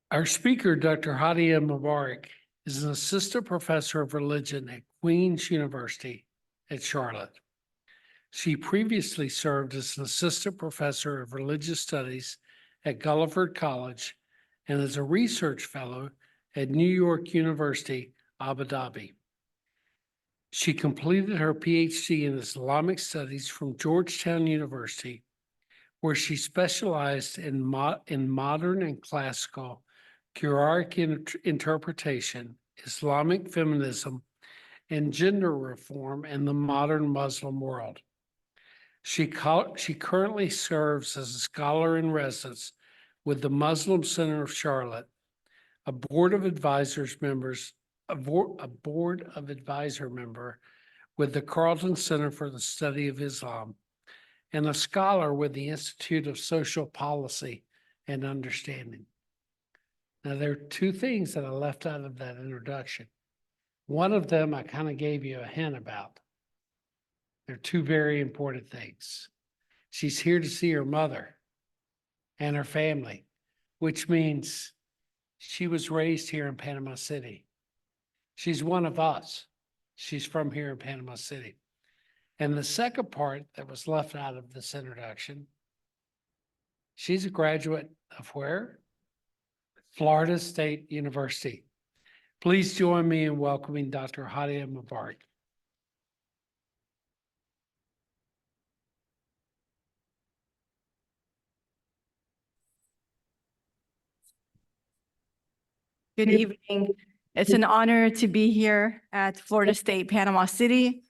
Our speaker, Dr. Hadia Mubarak, is an assistant professor of religion at Queen's University at Charlotte. She previously served as an assistant professor of religious studies at Gulliford College and as a research fellow at New York University, Abu Dhabi. She completed her PhD in Islamic studies from Georgetown University, where she specialized in modern and classical Quranic interpretation, Islamic feminism, and gender reform in the modern Muslim world. She currently serves as a scholar in residence with the Muslim Center of Charlotte, a board of advisor member with the Carleton Center for the Study of Islam, and a scholar with the Institute of Social Policy and Understanding. Now, there are two things that I left out of that introduction. One of them I kind of gave you a hint about. They're two very important things. She's here to see her mother and her family, which means she was raised here in Panama City. She's one of us. She's from here in Panama City. And the second part that was left out of this introduction, she's a graduate of where? Florida State University. Please join me in welcoming Dr. Hadia Mubarak. Good evening. It's an honor to be here at Florida State, Panama City.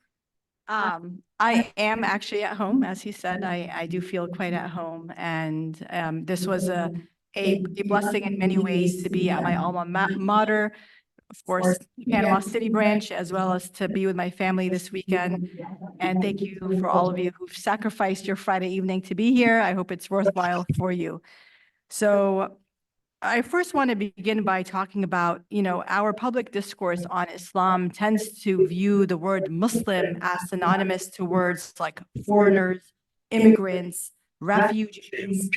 I am actually at home, as he said. I do feel quite at home, and this was a blessing in many ways to be at my alma mater, of course, Panama City branch, as well as to be with my family this weekend. And thank you for all of you who've sacrificed your Friday evening to be here. I hope it's worthwhile for you. So I first want to begin by talking about, our public discourse on Islam tends to view the word Muslim as synonymous to words like foreigners, immigrants, refugees.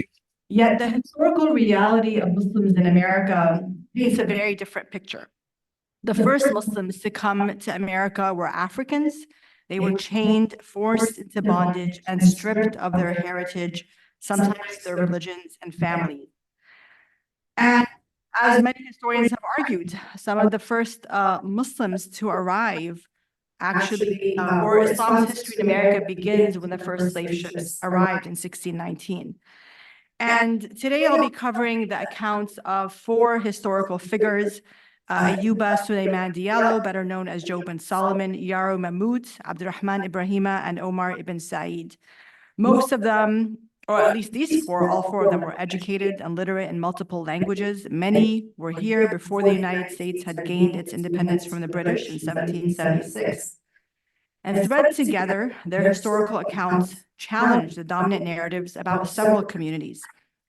Yet the historical reality of Muslims in America paints a very different picture. The first Muslims to come to America were Africans. They were chained, forced into bondage, and stripped of their heritage, sometimes their religions and families. And as many historians have argued, some of the first Muslims to arrive actually, or Islam's history in America begins when the first slave ships arrived in 1619. And today I'll be covering the accounts of four historical figures: Ayyuba Sulaiman Diallo, better known as Job and Solomon, Yarrow Mamout, Abdul-Rahman Ibrahima, and Omar ibn Said. Most of them, or at least these four, all four of them were educated and literate in multiple languages. Many were here before the United States had gained its independence from the British in 1776. And thread together, their historical accounts challenged the dominant narratives about several communities.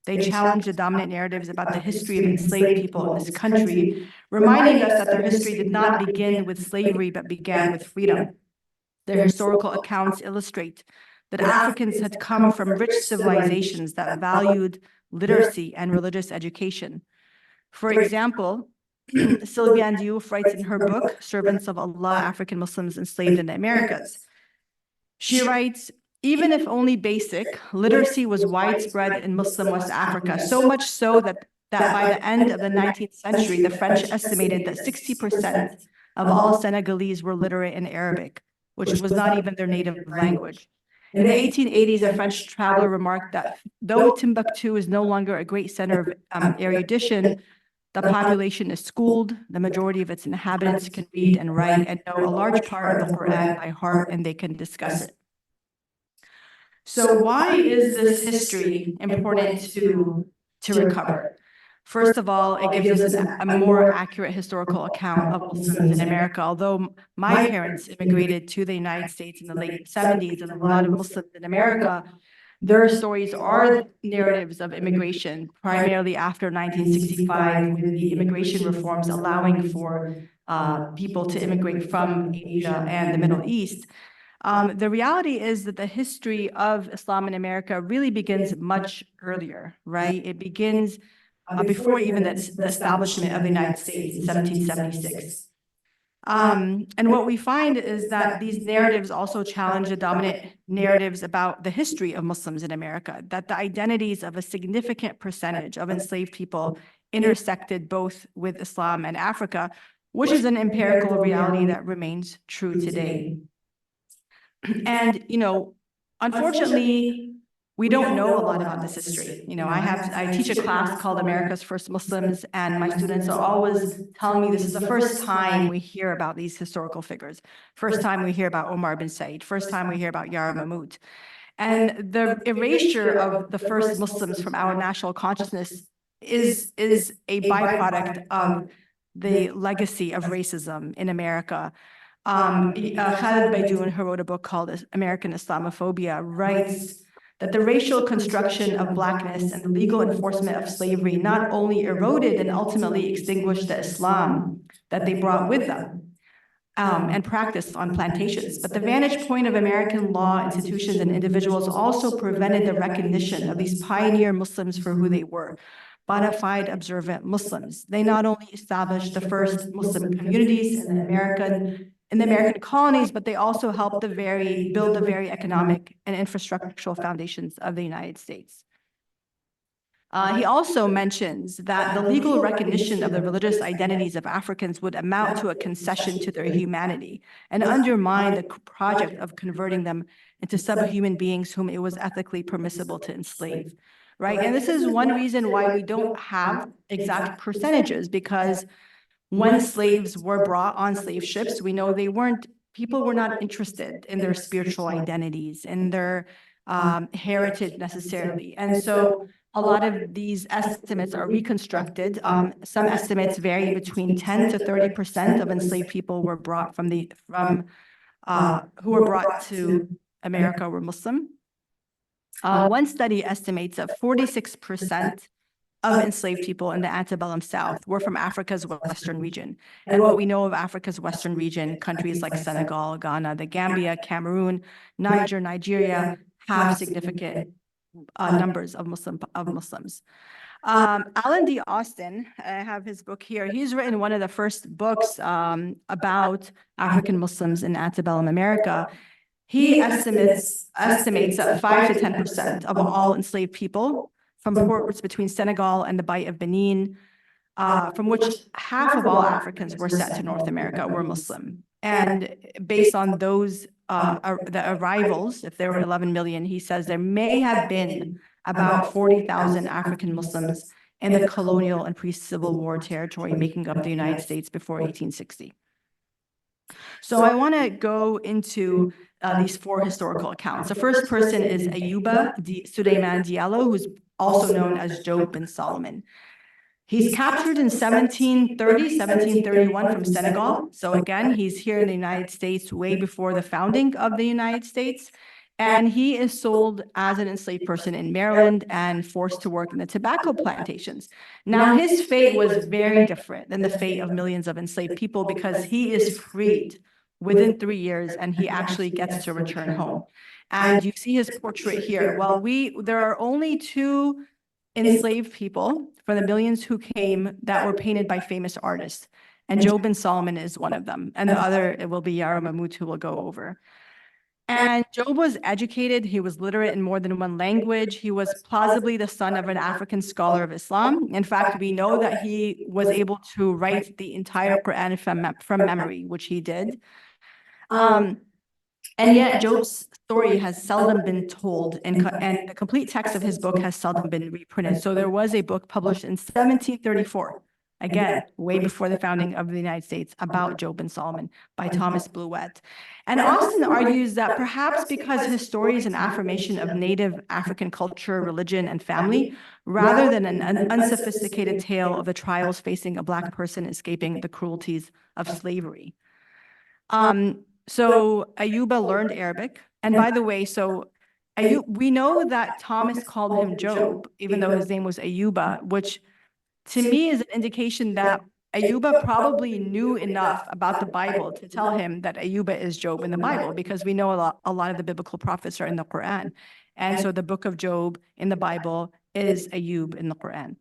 They challenged the dominant narratives about the history of enslaved people in this country, reminding us that their history did not begin with slavery, but began with freedom. Their historical accounts illustrate that Africans had come from rich civilizations that valued literacy and religious education. For example, Sylviane Diouf writes in her book, Servants of Allah, African Muslims Enslaved in the Americas. She writes, even if only basic, literacy was widespread in Muslim West Africa, so much so that by the end of the 19th century, the French estimated that 60% of all Senegalese were literate in Arabic, which was not even their native language. In the 1880s, a French traveler remarked that though Timbuktu is no longer a great center of erudition, the population is schooled, the majority of its inhabitants can read and write and know a large part of the Quran by heart, and they can discuss it. So why is this history important to recover? First of all, it gives us a more accurate historical account of Muslims in America. Although my parents immigrated to the United States in the late 70s, and a lot of Muslims in America, their stories are narratives of immigration, primarily after 1965, with the immigration reforms allowing for people to immigrate from Asia and the Middle East. The reality is that the history of Islam in America really begins much earlier, right? It begins before even the establishment of the United States in 1776. And what we find is that these narratives also challenge the dominant narratives about the history of Muslims in America, that the identities of a significant percentage of enslaved people intersected both with Islam and Africa, which is an empirical reality that remains true today. And, unfortunately, we don't know a lot about this history. I teach a class called America's First Muslims, and my students are always telling me this is the first time we hear about these historical figures. First time we hear about Omar ibn Said. First time we hear about Yarrow Mamout. And the erasure of the first Muslims from our national consciousness is a byproduct of the legacy of racism in America. Khaled Baidoun, who wrote a book called American Islamophobia, writes that the racial construction of Blackness and the legal enforcement of slavery not only eroded and ultimately extinguished the Islam that they brought with them and practiced on plantations, but the vantage point of American law, institutions, and individuals also prevented the recognition of these pioneer Muslims for who they were, bona fide observant Muslims. They not only established the first Muslim communities in the American colonies, but they also helped build the very economic and infrastructural foundations of the United States. He also mentions that the legal recognition of the religious identities of Africans would amount to a concession to their humanity and undermine the project of converting them into subhuman beings whom it was ethically permissible to enslave, right? And this is one reason why we don't have exact percentages, because when slaves were brought on slave ships, we know people were not interested in their spiritual identities and their heritage necessarily. And so a lot of these estimates are reconstructed. Some estimates vary between 10 to 30% of enslaved people were brought who were brought to America were Muslim. One study estimates that 46% of enslaved people in the antebellum South were from Africa's Western region. And what we know of Africa's Western region, countries like Senegal, Ghana, the Gambia, Cameroon, Nigeria have significant numbers of Muslims. Alan D. Austin, I have his book here. He's written one of the first books about African Muslims in antebellum America. He estimates that 5 to 10% of all enslaved people from ports between Senegal and the Bight of Benin, from which half of all Africans were sent to North America, were Muslim. And based on those, the arrivals, if there were 11 million, he says there may have been about 40,000 African Muslims in the colonial and pre-Civil War territory making up the United States before 1860. So I want to go into these 4 historical accounts. The first person is Ayyuba Sulaiman Diallo, who's also known as Job bin Solomon. He's captured in 1731 from Senegal. So again, he's here in the United States way before the founding of the United States. And he is sold as an enslaved person in Maryland and forced to work in the tobacco plantations. Now, his fate was very different than the fate of millions of enslaved people, because he is freed within 3 years and he actually gets to return home. And you see his portrait here. Well, there are only 2 enslaved people from the millions who came that were painted by famous artists. And Job bin Solomon is one of them. And the other, it will be Yarrow Mamout, who we'll go over. And Job was educated. He was literate in more than one language. He was plausibly the son of an African scholar of Islam. In fact, we know that he was able to write the entire Quran from memory, which he did. And yet Job's story has seldom been told, and the complete text of his book has seldom been reprinted. So there was a book published in 1734, again, way before the founding of the United States, about Job bin Solomon by Thomas Bluett. And Austin argues that perhaps because his story is an affirmation of native African culture, religion, and family, rather than an unsophisticated tale of the trials facing a Black person escaping the cruelties of slavery. So Ayyuba learned Arabic. And by the way, we know that Thomas called him Job, even though his name was Ayyuba, which to me is an indication that Ayyuba probably knew enough about the Bible to tell him that Ayyuba is Job in the Bible, because we know a lot of the biblical prophets are in the Quran. And so the book of Job in the Bible is Ayyub in the Quran.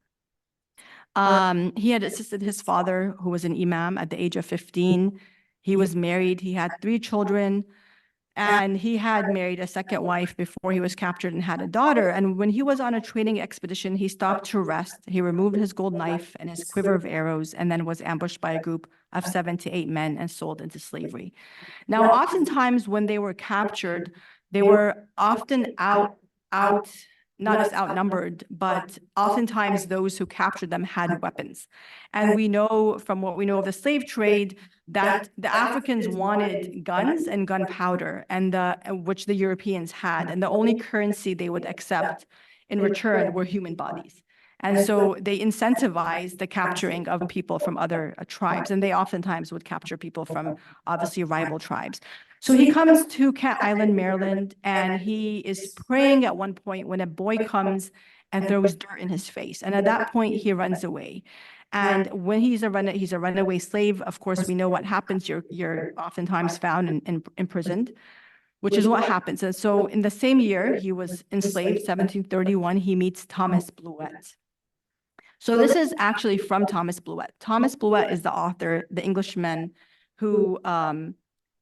He had assisted his father, who was an imam, at the age of 15. He was married. He had 3 children. And he had married a second wife before he was captured and had a daughter. And when he was on a training expedition, he stopped to rest. He removed his gold knife and his quiver of arrows, and then was ambushed by a group of 7 to 8 men and sold into slavery. Now, oftentimes when they were captured, they were often not just outnumbered, but oftentimes those who captured them had weapons. And we know from what we know of the slave trade that the Africans wanted guns and gunpowder, and which the Europeans had, and the only currency they would accept in return were human bodies. And so they incentivized the capturing of people from other tribes, and they oftentimes would capture people from obviously rival tribes. So he comes to Cat Island, Maryland, and he is praying at one point when a boy comes and throws dirt in his face. And at that point, he runs away. And when he's a runaway slave, of course, we know what happens. You're oftentimes found and imprisoned, which is what happens. And so in the same year, he was enslaved, 1731, he meets Thomas Bluett. So this is actually from Thomas Bluett. Thomas Bluett is the author, the Englishman who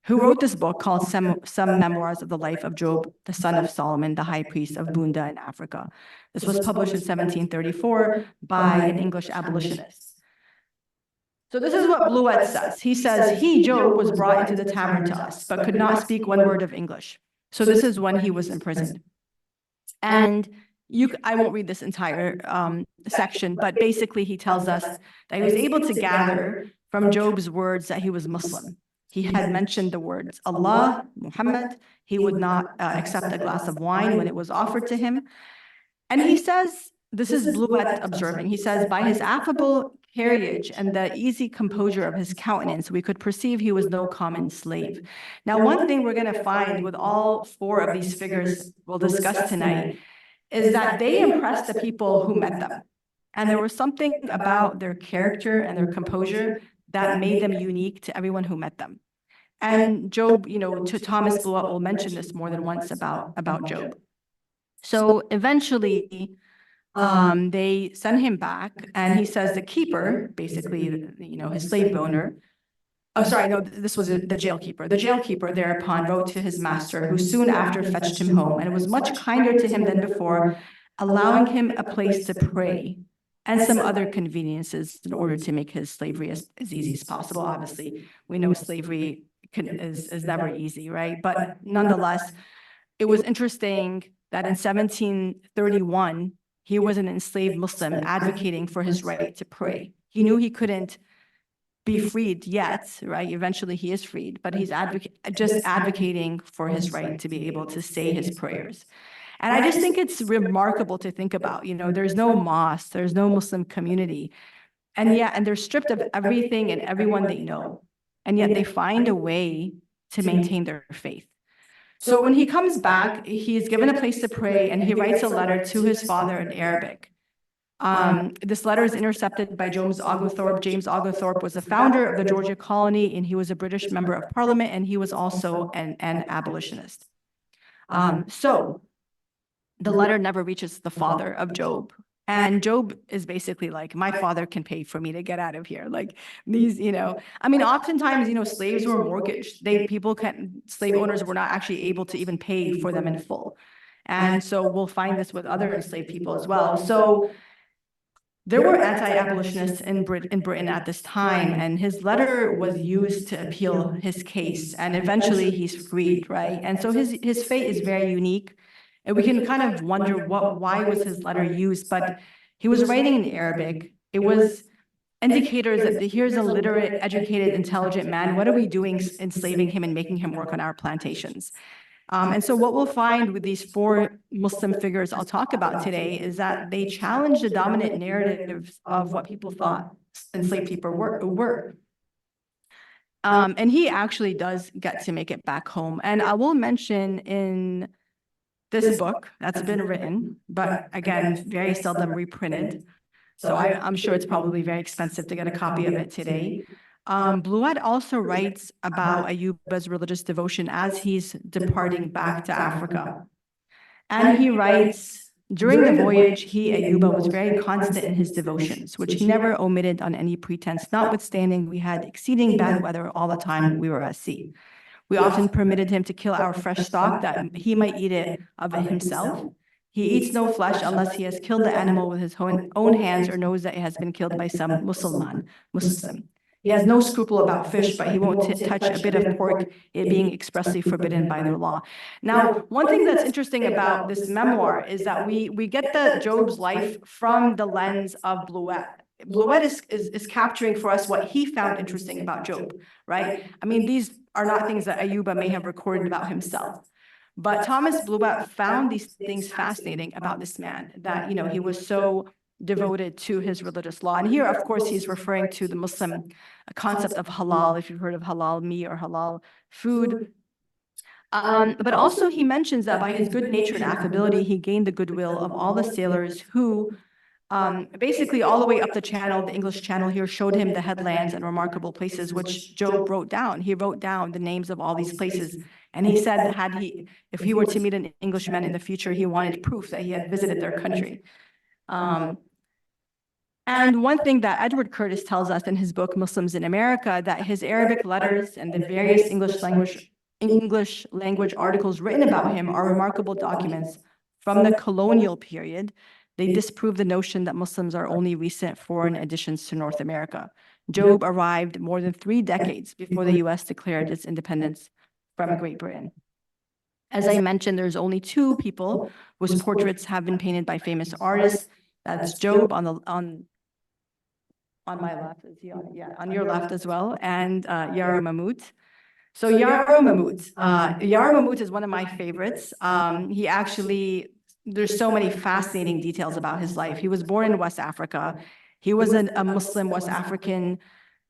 wrote this book called Some Memoirs of the Life of Job, the son of Solomon, the high priest of Bunda in Africa. This was published in 1734 by an English abolitionist. So this is what Bluett says. He says, he, Job, was brought into the tavern to us, but could not speak one word of English. So this is when he was imprisoned. And I won't read this entire section, but basically he tells us that he was able to gather from Job's words that he was Muslim. He had mentioned the words Allah, Muhammad. He would not accept a glass of wine when it was offered to him. And he says, this is Bluett observing, he says, by his affable carriage and the easy composure of his countenance, we could perceive he was no common slave. Now, one thing we're going to find with all 4 of these figures we'll discuss tonight is that they impressed the people who met them. And there was something about their character and their composure that made them unique to everyone who met them. And Job, to Thomas Bluett will mention this more than once about Job. So eventually, they send him back, and he says the keeper, basically, his slave owner, this was the jailkeeper. The jailkeeper thereupon wrote to his master, who soon after fetched him home, and was much kinder to him than before, allowing him a place to pray and some other conveniences in order to make his slavery as easy as possible. Obviously, we know slavery is never easy, right? But nonetheless, it was interesting that in 1731, he was an enslaved Muslim advocating for his right to pray. He knew he couldn't be freed yet, right? Eventually he is freed, but he's just advocating for his right to be able to say his prayers. And I just think it's remarkable to think about, there's no mosque, there's no Muslim community. And they're stripped of everything and everyone they know. And yet they find a way to maintain their faith. So when he comes back, he's given a place to pray, and he writes a letter to his father in Arabic. This letter is intercepted by James Oglethorpe. James Oglethorpe was the founder of the Georgia colony, and he was a British member of parliament, and he was also an abolitionist. So the letter never reaches the father of Job. And Job is basically like, my father can pay for me to get out of here. Like these, oftentimes, slaves were mortgaged. Slave owners were not actually able to even pay for them in full. And so we'll find this with other enslaved people as well. So there were anti-abolitionists in Britain at this time, and his letter was used to appeal his case. And eventually he's freed, right? And so his fate is very unique. And we can kind of wonder why was his letter used, but he was writing in Arabic. It was indicators that here's a literate, educated, intelligent man. What are we doing enslaving him and making him work on our plantations? And so what we'll find with these 4 Muslim figures I'll talk about today is that they challenge the dominant narratives of what people thought enslaved people were. And he actually does get to make it back home. And I will mention in this book that's been written, but again, very seldom reprinted. So I'm sure it's probably very expensive to get a copy of it today. Bluett also writes about Ayyuba's religious devotion as he's departing back to Africa. And he writes During the voyage, Ayyuba, was very constant in his devotions, which he never omitted on any pretense, notwithstanding we had exceeding bad weather all the time we were at sea. We often permitted him to kill our fresh stock that he might eat it of it himself. He eats no flesh unless he has killed the animal with his own hands or knows that it has been killed by some Muslim. He has no scruple about fish, but he won't touch a bit of pork, it being expressly forbidden by their law. Now, one thing that's interesting about this memoir is that we get the Job's life from the lens of Bluet. Bluet is capturing for us what he found interesting about Job, right? I mean, these are not things that Ayyuba may have recorded about himself. But Thomas Bluet found these things fascinating about this man, that, he was so devoted to his religious law. And here, of course, he's referring to the Muslim concept of halal, if you've heard of halal meat or halal food. But also he mentions that by his good nature and affability, he gained the goodwill of all the sailors who, basically all the way up the channel, the English Channel here, showed him the headlands and remarkable places, which Job wrote down. He wrote down the names of all these places. And he said that if he were to meet an Englishman in the future, he wanted proof that he had visited their country. And one thing that Edward Curtis tells us in his book, Muslims in America, that his Arabic letters and the various English language articles written about him are remarkable documents from the colonial period. They disprove the notion that Muslims are only recent foreign additions to North America. Job arrived more than 3 decades before the U.S. declared its independence from Great Britain. As I mentioned, there's only 2 people whose portraits have been painted by famous artists. That's Job on my left, on your left as well, and Yarrow Mamout. So Yarrow Mamout is one of my favorites. There's so many fascinating details about his life. He was born in West Africa. He was a Muslim West African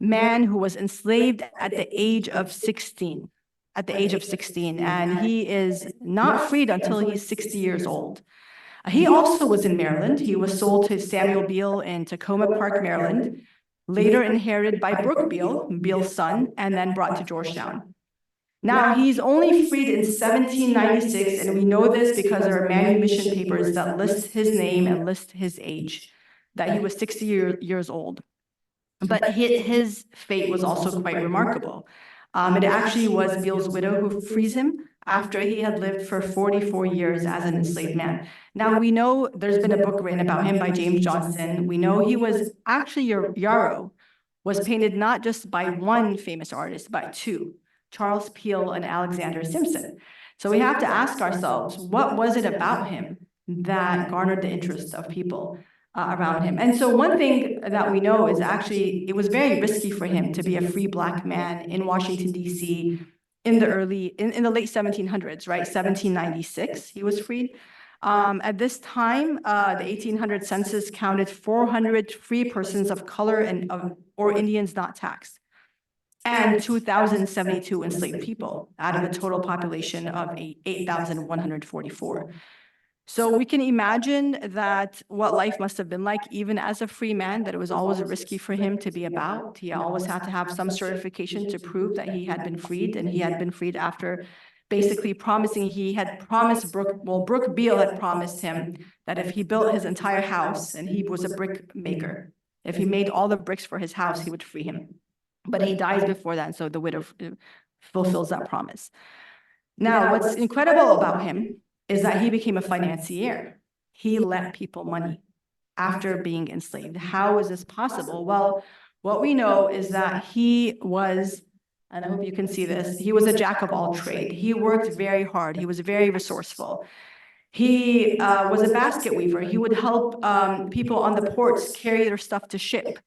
man who was enslaved at the age of 16. And he is not freed until he's 60 years old. He also was in Maryland. He was sold to Samuel Beale in Tacoma Park, Maryland, later inherited by Brooke Beale, Beale's son, and then brought to Georgetown. Now, he's only freed in 1796, and we know this because there are manumission papers that list his name and list his age, that he was 60 years old. But his fate was also quite remarkable. It actually was Beale's widow who frees him after he had lived for 44 years as an enslaved man. Now, we know there's been a book written about him by James Johnson. We know he was actually, Yarrow was painted not just by one famous artist, but 2, Charles Peale and Alexander Simpson. So we have to ask ourselves, what was it about him that garnered the interest of people around him? And so one thing that we know is actually it was very risky for him to be a free Black man in Washington, D.C. in the late 1700s, right? 1796, he was freed. At this time, the 1800 census counted 400 free persons of color or Indians not taxed, and 2,072 enslaved people out of a total population of 8,144. So we can imagine that what life must have been like, even as a free man, that it was always risky for him to be about. He always had to have some certification to prove that he had been freed, and he had been freed after basically Brooke Beale had promised him that if he built his entire house, and he was a brick maker, if he made all the bricks for his house, he would free him. But he dies before that, and so the widow fulfills that promise. Now, what's incredible about him is that he became a financier. He lent people money after being enslaved. How is this possible? Well, what we know is that he was, and I hope you can see this, he was a jack of all trade. He worked very hard. He was very resourceful. He was a basket weaver. He would help people on the ports carry their stuff to ship.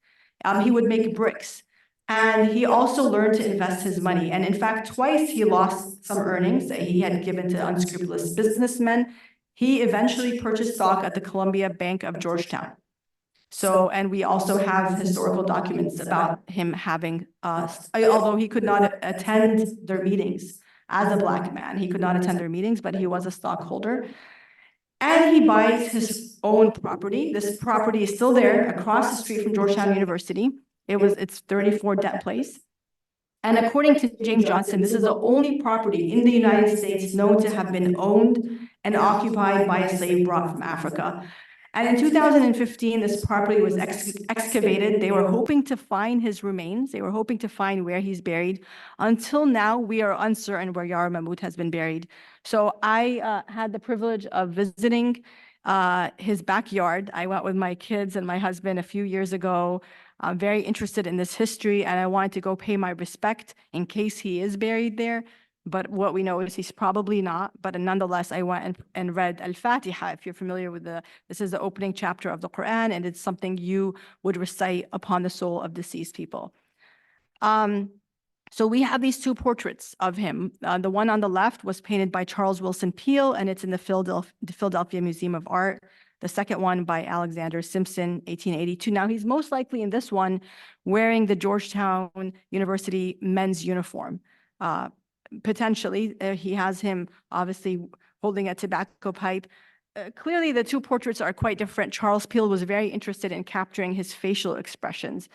He would make bricks. And he also learned to invest his money. And in fact, twice he lost some earnings that he had given to unscrupulous businessmen. He eventually purchased stock at the Columbia Bank of Georgetown. So, and we also have historical documents about him having, although he could not attend their meetings as a Black man, he could not attend their meetings, but he was a stockholder. And he buys his own property. This property is still there across the street from Georgetown University. It's 34 Dent Place. And according to James Johnson, this is the only property in the United States known to have been owned and occupied by a slave brought from Africa. And in 2015, this property was excavated. They were hoping to find his remains. They were hoping to find where he's buried. Until now, we are uncertain where Yarrow Mamout has been buried. So I had the privilege of visiting his backyard. I went with my kids and my husband a few years ago. I'm very interested in this history, and I wanted to go pay my respect in case he is buried there. But what we know is he's probably not. But nonetheless, I went and read Al-Fatiha. If you're familiar with this is the opening chapter of the Quran, and it's something you would recite upon the soul of deceased people. So we have these two portraits of him. The one on the left was painted by Charles Wilson Peale, and it's in the Philadelphia Museum of Art. The second one by Alexander Simpson, 1882. Now, he's most likely in this one wearing the Georgetown University men's uniform. Potentially, he has him obviously holding a tobacco pipe. Clearly, the two portraits are quite different. Charles Peale was very interested in capturing his facial expressions.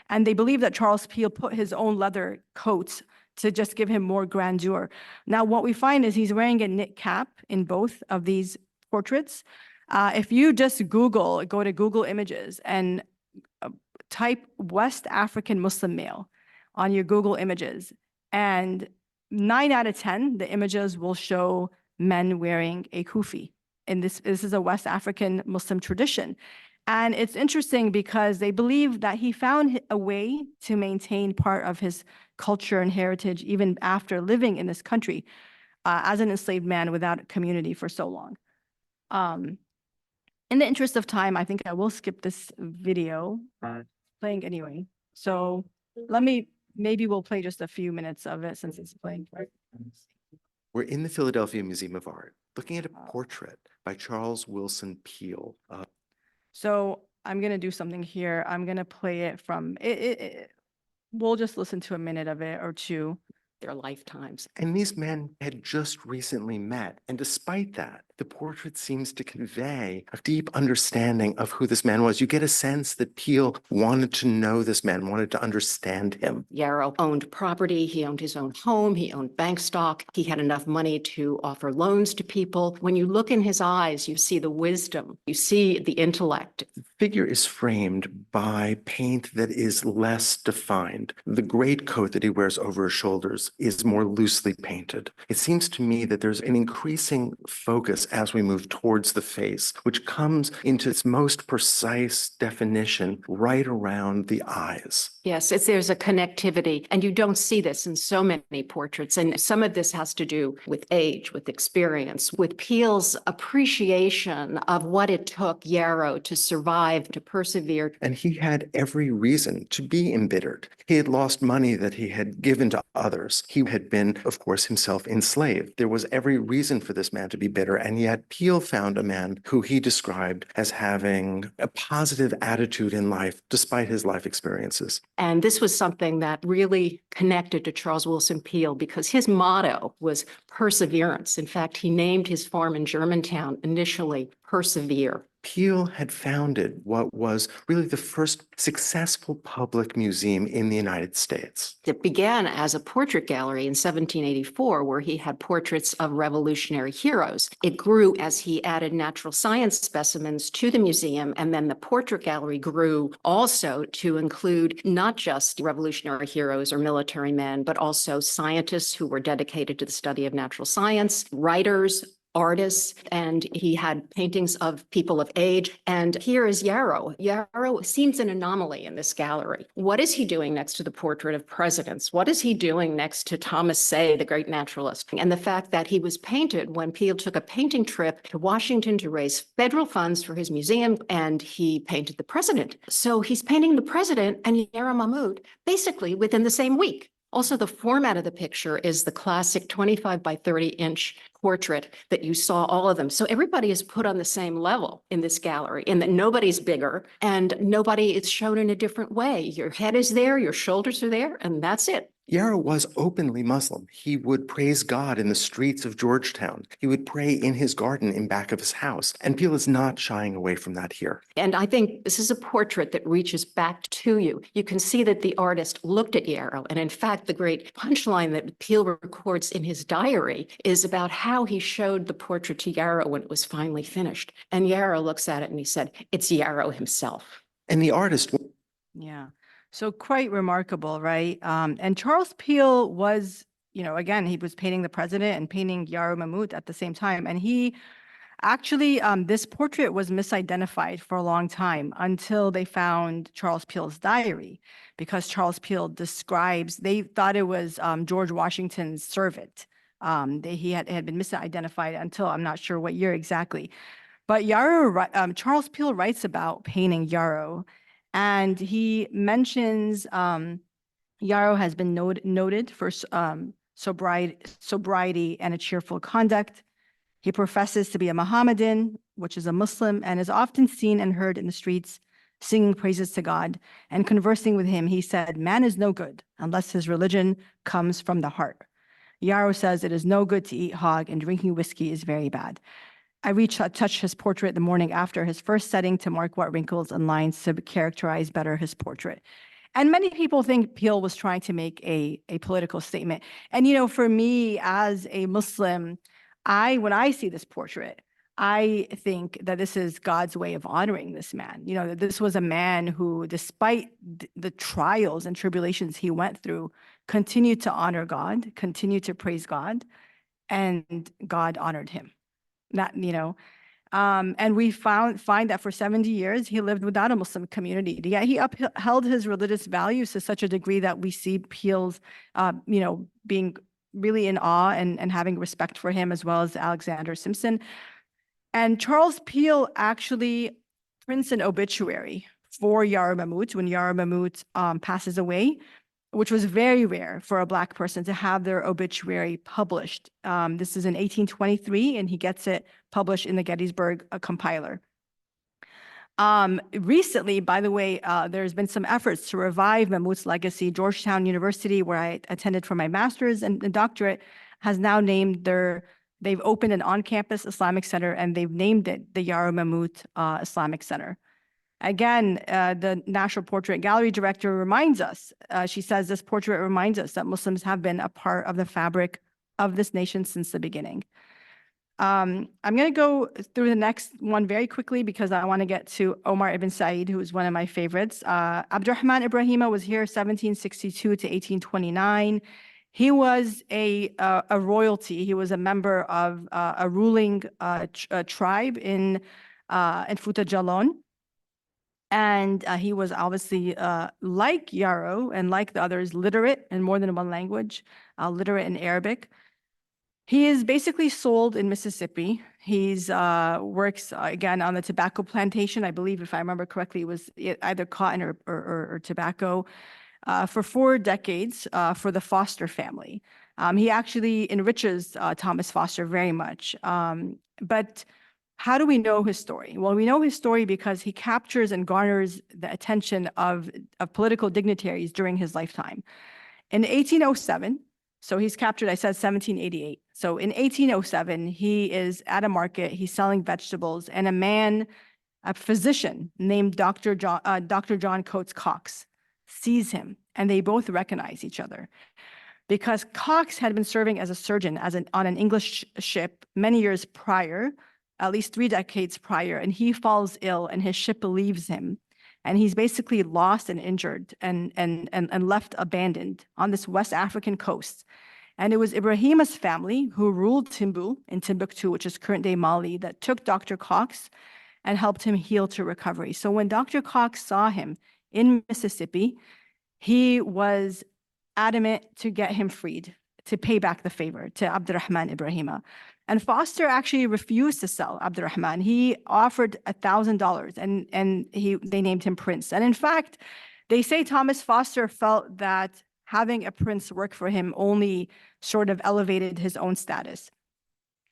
And they believe that Charles Peale put his own leather coats to just give him more grandeur. Now, what we find is he's wearing a knit cap in both of these portraits. If you just go to Google Images and type West African Muslim male on your Google Images, and 9 out of 10, the images will show men wearing a kufi. And this is a West African Muslim tradition. And it's interesting because they believe that he found a way to maintain part of his culture and heritage even after living in this country as an enslaved man without a community for so long. In the interest of time, I think I will skip this video playing anyway. So maybe we'll play just a few minutes of it since it's playing. We're in the Philadelphia Museum of Art, looking at a portrait by Charles Wilson Peale. So I'm going to do something here. I'm going to play it from, we'll just listen to a minute of it or two. Their lifetimes. And these men had just recently met. And despite that, the portrait seems to convey a deep understanding of who this man was. You get a sense that Peale wanted to know this man, wanted to understand him. Yarrow owned property. He owned his own home. He owned bank stock. He had enough money to offer loans to people. When you look in his eyes, you see the wisdom. You see the intellect. The figure is framed by paint that is less defined. The greatcoat that he wears over his shoulders is more loosely painted. It seems to me that there's an increasing focus as we move towards the face, which comes into its most precise definition right around the eyes. Yes, there's a connectivity, and you don't see this in so many portraits. And some of this has to do with age, with experience, with Peale's appreciation of what it took Yarrow to survive, to persevere. And he had every reason to be embittered. He had lost money that he had given to others. He had been, of course, himself enslaved. There was every reason for this man to be bitter, and yet Peale found a man who he described as having a positive attitude in life, despite his life experiences. And this was something that really connected to Charles Wilson Peale because his motto was perseverance. In fact, he named his farm in Germantown initially Persevere. Peale had founded what was really the first successful public museum in the United States. It began as a portrait gallery in 1784, where he had portraits of revolutionary heroes. It grew as he added natural science specimens to the museum, and then the portrait gallery grew also to include not just revolutionary heroes or military men, but also scientists who were dedicated to the study of natural science, writers, artists, and he had paintings of people of age. And here is Yarrow. Yarrow seems an anomaly in this gallery. What is he doing next to the portrait of presidents? What is he doing next to Thomas Say, the great naturalist? And the fact that he was painted when Peale took a painting trip to Washington to raise federal funds for his museum, and he painted the president. So he's painting the president and Yarrow Mamout basically within the same week. Also, the format of the picture is the classic 25 by 30-inch portrait that you saw all of them. So everybody is put on the same level in this gallery, in that nobody's bigger and nobody is shown in a different way. Your head is there, your shoulders are there, and that's it. Yarrow was openly Muslim. He would praise God in the streets of Georgetown. He would pray in his garden in back of his house. And Peale is not shying away from that here. And I think this is a portrait that reaches back to you. You can see that the artist looked at Yarrow. And in fact, the great punchline that Peale records in his diary is about how he showed the portrait to Yarrow when it was finally finished. And Yarrow looks at it and he said, "It's Yarrow himself." And the artist, Yeah. So quite remarkable, right? And Charles Peale was, again, he was painting the president and painting Yarrow Mamout at the same time. And he actually, this portrait was misidentified for a long time until they found Charles Peale's diary, because Charles Peale describes, they thought it was George Washington's servant. He had been misidentified until I'm not sure what year exactly. But Charles Peale writes about painting Yarrow. And he mentions Yarrow has been noted for sobriety and a cheerful conduct. He professes to be a Mohammedan, which is a Muslim, and is often seen and heard in the streets singing praises to God and conversing with him. He said, "Man is no good unless his religion comes from the heart." Yarrow says it is no good to eat hog and drinking whiskey is very bad. I retouched his portrait the morning after his first setting to mark what wrinkles and lines to characterize better his portrait. And many people think Peale was trying to make a political statement. And, for me as a Muslim, when I see this portrait, I think that this is God's way of honoring this man. That this was a man who, despite the trials and tribulations he went through, continued to honor God, continued to praise God, and God honored him. And we find that for 70 years, he lived without a Muslim community. Yet he upheld his religious values to such a degree that we see Peale's, being really in awe and having respect for him, as well as Alexander Simpson. And Charles Peale actually prints an obituary for Yarrow Mamout when Yarrow Mamout passes away, which was very rare for a Black person to have their obituary published. This is in 1823, and he gets it published in the Gettysburg compiler. Recently, by the way, there's been some efforts to revive Mamout's legacy. Georgetown University, where I attended for my master's and doctorate, has now they've opened an on-campus Islamic center, and they've named it the Yarrow Mamout Islamic Center. Again, the National Portrait Gallery director reminds us, she says this portrait reminds us that Muslims have been a part of the fabric of this nation since the beginning. I'm going to go through the next one very quickly because I want to get to Omar ibn Said, who is one of my favorites. Abdul-Rahman Ibrahima was here 1762 to 1829. He was a royalty. He was a member of a ruling tribe in Futa Jalon. And he was obviously, like Yarrow and like the others, literate in more than one language, literate in Arabic. He is basically sold in Mississippi. He's works, again, on the tobacco plantation. I believe, if I remember correctly, it was either cotton or tobacco for 4 decades for the Foster family. He actually enriches Thomas Foster very much. But how do we know his story? Well, we know his story because he captures and garners the attention of political dignitaries during his lifetime. In 1807, so he's captured, I said 1788. So in 1807, he is at a market, he's selling vegetables, and a physician named Dr. John Coates Cox sees him, and they both recognize each other. Because Cox had been serving as a surgeon on an English ship many years prior, at least 3 decades prior, and he falls ill and his ship leaves him. And he's basically lost and injured and left abandoned on this West African coast. And it was Ibrahima's family who ruled Timbu in Timbuktu, which is current-day Mali, that took Dr. Cox and helped him heal to recovery. So when Dr. Cox saw him in Mississippi, he was adamant to get him freed, to pay back the favor to Abdul-Rahman Ibrahima. And Foster actually refused to sell Abdul-Rahman. He offered $1,000 and they named him Prince. And in fact, they say Thomas Foster felt that having a prince work for him only sort of elevated his own status.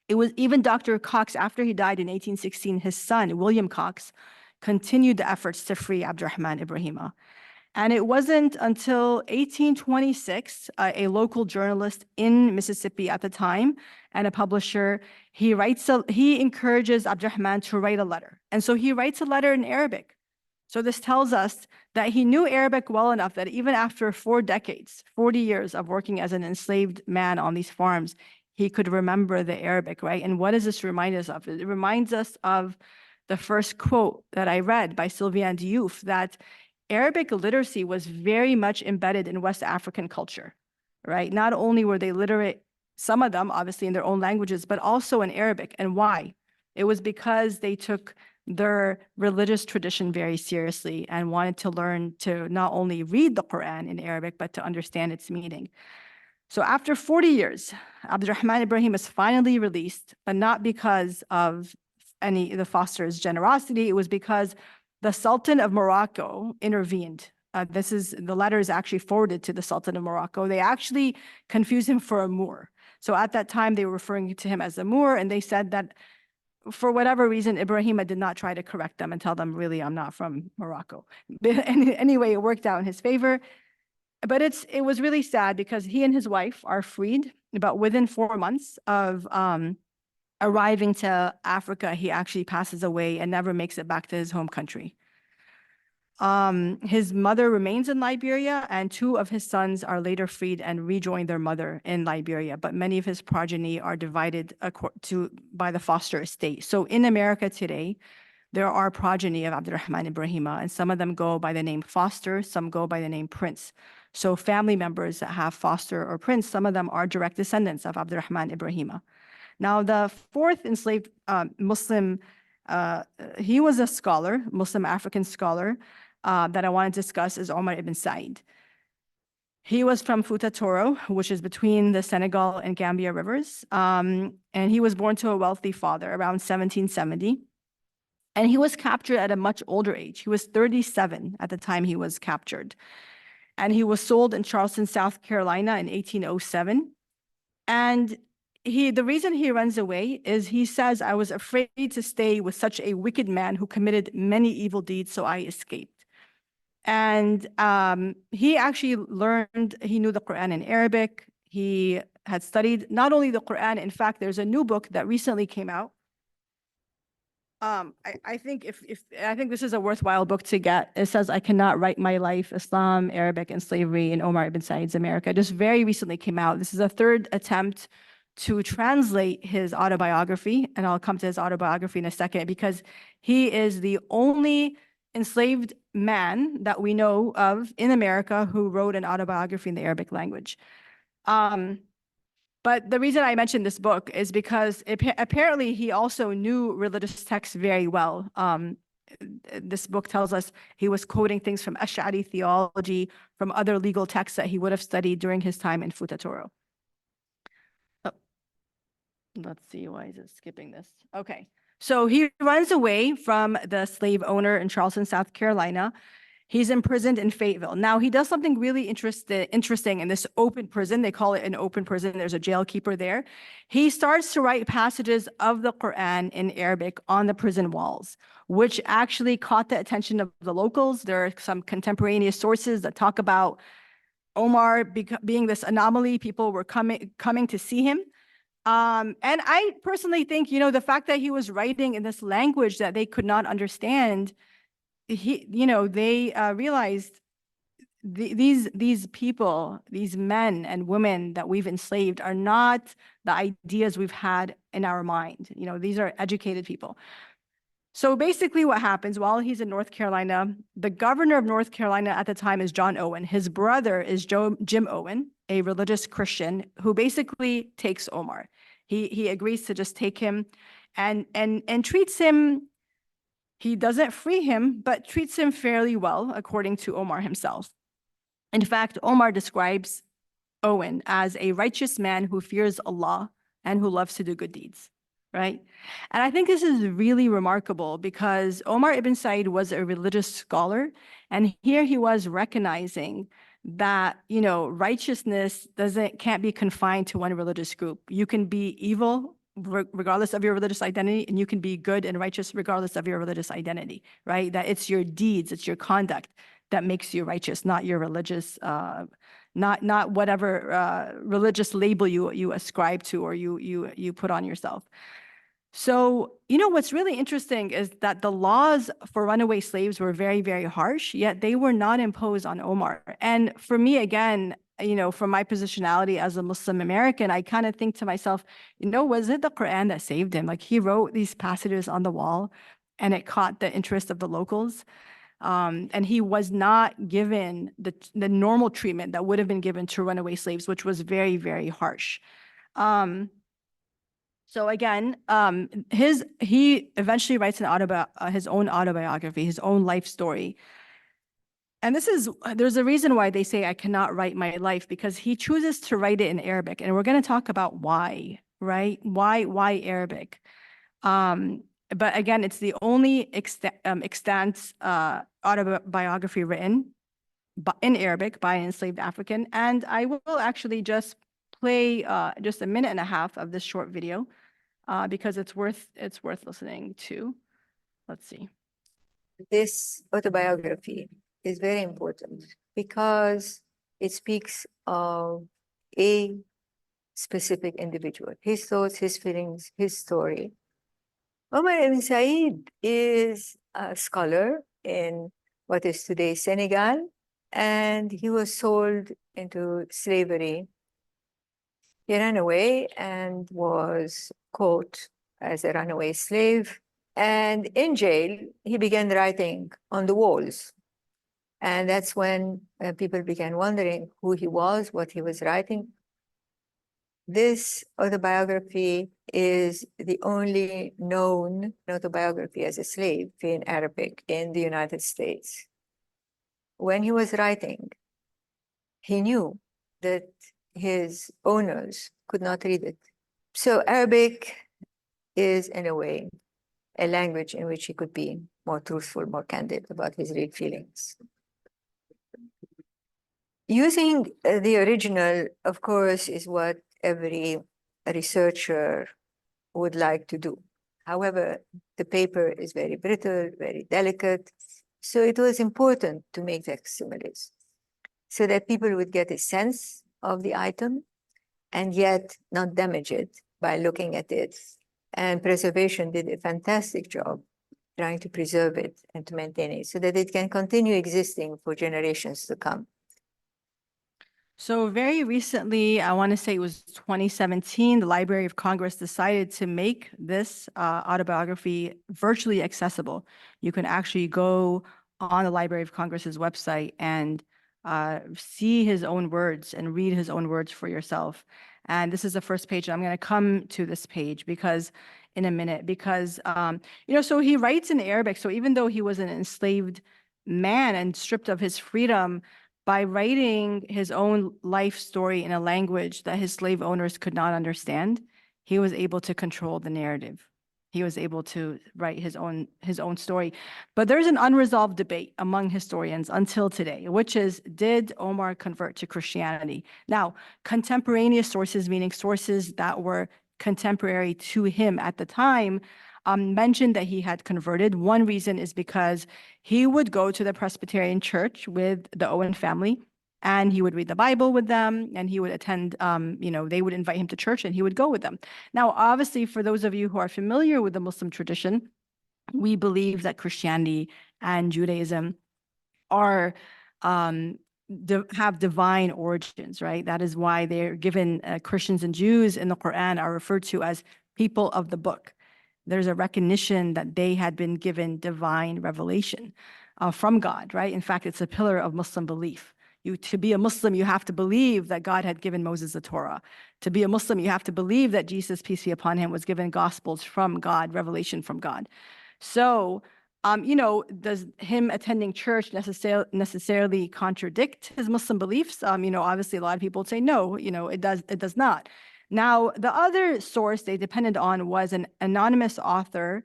It was even Dr. Cox, after he died in 1816, his son, William Cox, continued the efforts to free Abdul-Rahman Ibrahima. And it wasn't until 1826, a local journalist in Mississippi at the time and a publisher, he encourages Abdul-Rahman to write a letter. And so he writes a letter in Arabic. So this tells us that he knew Arabic well enough that even after 4 decades, 40 years of working as an enslaved man on these farms, he could remember the Arabic, right? And what does this remind us of? It reminds us of the first quote that I read by Sylviane Diouf, that Arabic literacy was very much embedded in West African culture, right? Not only were they literate, some of them obviously in their own languages, but also in Arabic. And why? It was because they took their religious tradition very seriously and wanted to learn to not only read the Quran in Arabic, but to understand its meaning. So after 40 years, Abdul-Rahman Ibrahima is finally released, but not because of the Foster's generosity. It was because the Sultan of Morocco intervened. The letter is actually forwarded to the Sultan of Morocco. They actually confused him for a Moor. So at that time, they were referring to him as a Moor, and they said that for whatever reason, Ibrahima did not try to correct them and tell them, really, I'm not from Morocco. But anyway, it worked out in his favor. But it was really sad because he and his wife are freed. About within 4 months of arriving to Africa, he actually passes away and never makes it back to his home country. His mother remains in Liberia, and 2 of his sons are later freed and rejoin their mother in Liberia. But many of his progeny are divided by the Foster estate. So in America today, there are progeny of Abdul-Rahman Ibrahima, and some of them go by the name Foster, some go by the name Prince. So family members that have Foster or Prince, some of them are direct descendants of Abdul-Rahman Ibrahima. Now, the 4th enslaved Muslim, he was a scholar, Muslim African scholar, that I want to discuss is Omar ibn Said. He was from Futa Toro, which is between the Senegal and Gambia rivers. And he was born to a wealthy father around 1770. And he was captured at a much older age. He was 37 at the time he was captured. And he was sold in Charleston, South Carolina in 1807. And the reason he runs away is he says, I was afraid to stay with such a wicked man who committed many evil deeds, so I escaped. And he actually he knew the Quran in Arabic. He had studied not only the Quran, in fact, there's a new book that recently came out. I think I think this is a worthwhile book to get. It says, I Cannot Write My Life, Islam, Arabic, and Slavery in Omar ibn Said's America. It just very recently came out. This is a 3rd attempt to translate his autobiography, and I'll come to his autobiography in a second, because he is the only enslaved man that we know of in America who wrote an autobiography in the Arabic language. But the reason I mentioned this book is because apparently he also knew religious texts very well. This book tells us he was quoting things from Ash'ari theology, from other legal texts that he would have studied during his time in Futa Toro. Oh, let's see, why is it skipping this? Okay, so he runs away from the slave owner in Charleston, South Carolina. He's imprisoned in Fayetteville. Now, he does something really interesting in this open prison. They call it an open prison. There's a jail keeper there. He starts to write passages of the Quran in Arabic on the prison walls, which actually caught the attention of the locals. There are some contemporaneous sources that talk about Omar being this anomaly. People were coming to see him. And I personally think, the fact that he was writing in this language that they could not understand, they realized these people, these men and women that we've enslaved are not the ideas we've had in our mind. These are educated people. So basically what happens while he's in North Carolina, the governor of North Carolina at the time is John Owen. His brother is Jim Owen, a religious Christian who basically takes Omar. He agrees to just take him and treats him. He doesn't free him, but treats him fairly well, according to Omar himself. In fact, Omar describes Owen as a righteous man who fears Allah and who loves to do good deeds, right? And I think this is really remarkable because Omar ibn Said was a religious scholar, and here he was recognizing that, righteousness can't be confined to one religious group. You can be evil regardless of your religious identity, and you can be good and righteous regardless of your religious identity, right? That it's your deeds, it's your conduct that makes you righteous, not your religious, not whatever religious label you ascribe to or you put on yourself. So, what's really interesting is that the laws for runaway slaves were very, very harsh, yet they were not imposed on Omar. And for me, again, from my positionality as a Muslim American, I kind of think to myself, was it the Quran that saved him? Like, he wrote these passages on the wall and it caught the interest of the locals. And he was not given the normal treatment that would have been given to runaway slaves, which was very, very harsh. So again, he eventually writes his own autobiography, his own life story. And there's a reason why they say I cannot write my life, because he chooses to write it in Arabic. And we're going to talk about why, right? Why Arabic? But again, it's the only extant autobiography written in Arabic by an enslaved African. And I will actually just play just a minute and a half of this short video because it's worth listening to. Let's see. This autobiography is very important because it speaks of a specific individual, his thoughts, his feelings, his story. Omar ibn Said is a scholar in what is today Senegal, and he was sold into slavery. He ran away and was caught as a runaway slave. And in jail, he began writing on the walls. And that's when people began wondering who he was, what he was writing. This autobiography is the only known autobiography as a slave in Arabic in the United States. When he was writing, he knew that his owners could not read it. So Arabic is, in a way, a language in which he could be more truthful, more candid about his real feelings. Using the original, of course, is what every researcher would like to do. However, the paper is very brittle, very delicate, so it was important to make facsimiles so that people would get a sense of the item and yet not damage it by looking at it. And preservation did a fantastic job trying to preserve it and to maintain it so that it can continue existing for generations to come. So very recently, I want to say it was 2017, the Library of Congress decided to make this autobiography virtually accessible. You can actually go on the Library of Congress's website and see his own words and read his own words for yourself. And this is the first page. I'm going to come to this page in a minute, because, so he writes in Arabic. So even though he was an enslaved man and stripped of his freedom, by writing his own life story in a language that his slave owners could not understand, he was able to control the narrative. He was able to write his own story. But there's an unresolved debate among historians until today, which is, did Omar convert to Christianity? Now, contemporaneous sources, meaning sources that were contemporary to him at the time, mentioned that he had converted. One reason is because he would go to the Presbyterian church with the Owen family, and he would read the Bible with them, and he would attend, they would invite him to church and he would go with them. Now, obviously, for those of you who are familiar with the Muslim tradition, we believe that Christianity and Judaism are have divine origins, right? That is why they're given, Christians and Jews in the Quran are referred to as people of the book. There's a recognition that they had been given divine revelation from God, right? In fact, it's a pillar of Muslim belief. To be a Muslim, you have to believe that God had given Moses the Torah. To be a Muslim, you have to believe that Jesus, peace be upon him, was given gospels from God, revelation from God. So, does him attending church necessarily contradict his Muslim beliefs? Obviously, a lot of people would say no. It does not. Now, the other source they depended on was an anonymous author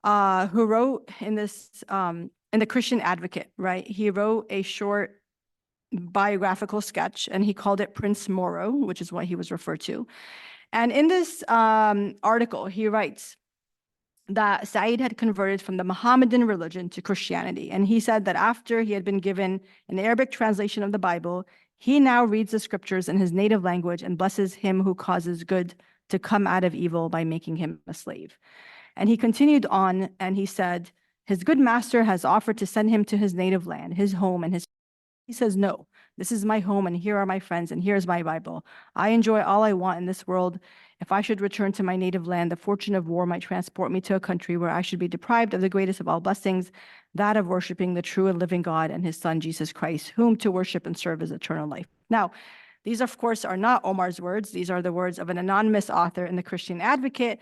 who wrote in the Christian Advocate, right? He wrote a short biographical sketch and he called it Prince Moro, which is what he was referred to. And in this article, he writes, that Said had converted from the Mohammedan religion to Christianity. And he said that after he had been given an Arabic translation of the Bible, he now reads the scriptures in his native language and blesses him who causes good to come out of evil by making him a slave. And he continued on and he said, his good master has offered to send him to his native land, his home, and his. He says, no, this is my home and here are my friends and here's my Bible. I enjoy all I want in this world. If I should return to my native land, the fortune of war might transport me to a country where I should be deprived of the greatest of all blessings, that of worshiping the true and living God and his son, Jesus Christ, whom to worship and serve is eternal life. Now, these, of course, are not Omar's words. These are the words of an anonymous author in the Christian Advocate.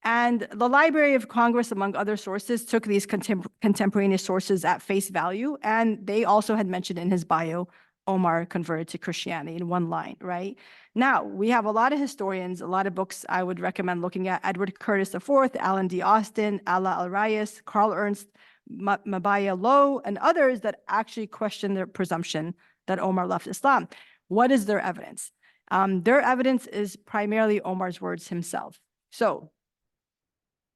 And the Library of Congress, among other sources, took these contemporaneous sources at face value. And they also had mentioned in his bio, Omar converted to Christianity in one line, right? Now, we have a lot of historians, a lot of books I would recommend looking at: Edward Curtis IV, Alan D. Austin, Ala Al-Rayas, Carl Ernst, Mabaya Lowe, and others that actually question the presumption that Omar left Islam. What is their evidence? Their evidence is primarily Omar's words himself. So,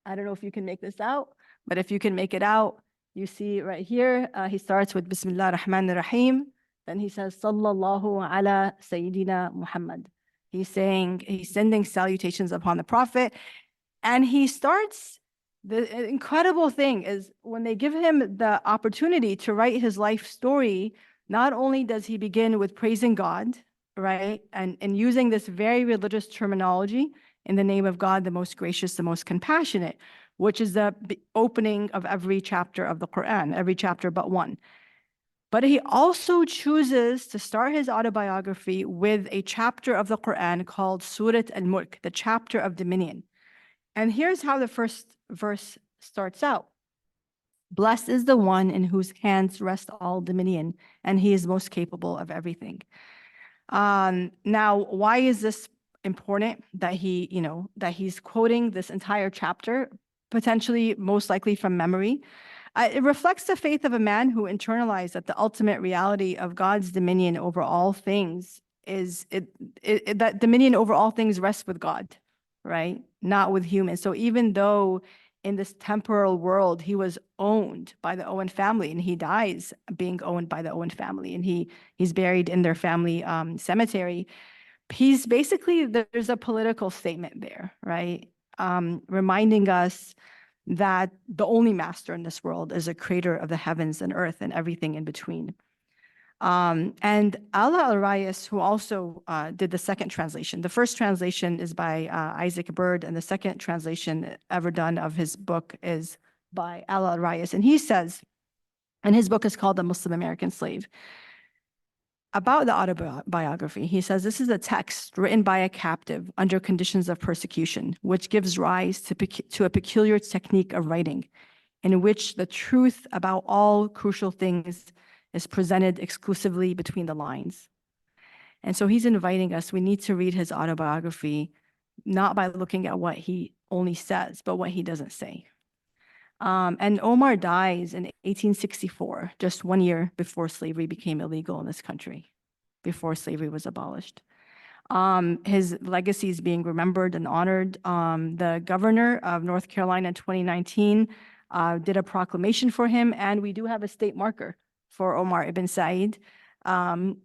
I don't know if you can make this out, but if you can make it out, you see right here, he starts with Bismillah ar-Rahman ar-Rahim. Then he says, Sallallahu ala Sayyidina Muhammad. He's sending salutations upon the Prophet. And he starts, the incredible thing is when they give him the opportunity to write his life story, not only does he begin with praising God, right? And using this very religious terminology, in the name of God, the most gracious, the most compassionate, which is the opening of every chapter of the Quran, every chapter but one. But he also chooses to start his autobiography with a chapter of the Quran called Surat al-Mulk, the chapter of dominion. And here's how the first verse starts out. Blessed is the one in whose hands rest all dominion, and he is most capable of everything. Now, why is this important that he's quoting this entire chapter, potentially most likely from memory? It reflects the faith of a man who internalized that the ultimate reality of God's dominion over all things is that dominion over all things rests with God, right? Not with humans. So even though in this temporal world, he was owned by the Owen family, and he dies being owned by the Owen family, and he's buried in their family cemetery. He's basically, there's a political statement there, right? Reminding us that the only master in this world is a creator of the heavens and earth and everything in between. And Ala Al-Rayas, who also did the second translation. The first translation is by Isaac Bird, and the second translation ever done of his book is by Ala Al-Rayas. And he says, and his book is called The Muslim American Slave. About the autobiography, he says, this is a text written by a captive under conditions of persecution, which gives rise to a peculiar technique of writing, in which the truth about all crucial things is presented exclusively between the lines. And so he's inviting us, we need to read his autobiography, not by looking at what he only says, but what he doesn't say. And Omar dies in 1864, just 1 year before slavery became illegal in this country, before slavery was abolished. His legacy is being remembered and honored. The governor of North Carolina in 2019 did a proclamation for him, and we do have a state marker for Omar ibn Said,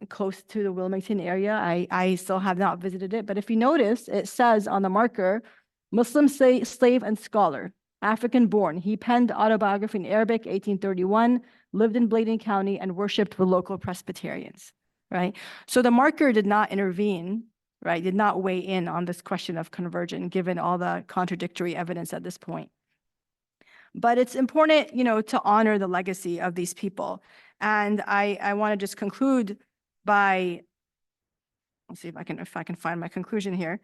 close to the Wilmington area. I still have not visited it, but if you notice, it says on the marker, Muslim slave and scholar, African-born. He penned autobiography in Arabic, 1831, lived in Bladen County, and worshipped with local Presbyterians, right? So the marker did not intervene, right? Did not weigh in on this question of conversion, given all the contradictory evidence at this point. But it's important, to honor the legacy of these people. And I want to just conclude by, let's see if I can find my conclusion here.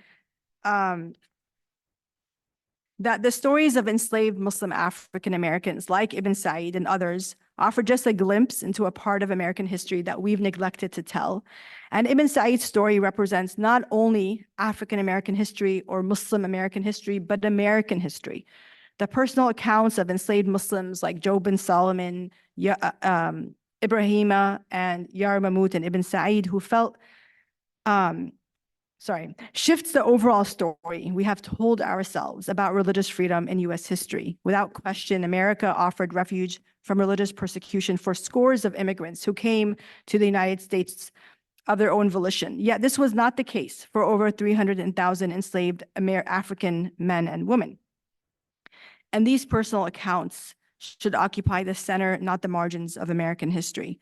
That the stories of enslaved Muslim African Americans like Ibn Said and others offer just a glimpse into a part of American history that we've neglected to tell. And Ibn Said's story represents not only African American history or Muslim American history, but American history. The personal accounts of enslaved Muslims like Job bin Solomon, Ibrahima, and Yarrow Mamout and Ibn Said, who felt shifts the overall story we have told ourselves about religious freedom in U.S. history. Without question, America offered refuge from religious persecution for scores of immigrants who came to the United States of their own volition. Yet this was not the case for over 300,000 enslaved African men and women. And these personal accounts should occupy the center, not the margins of American history.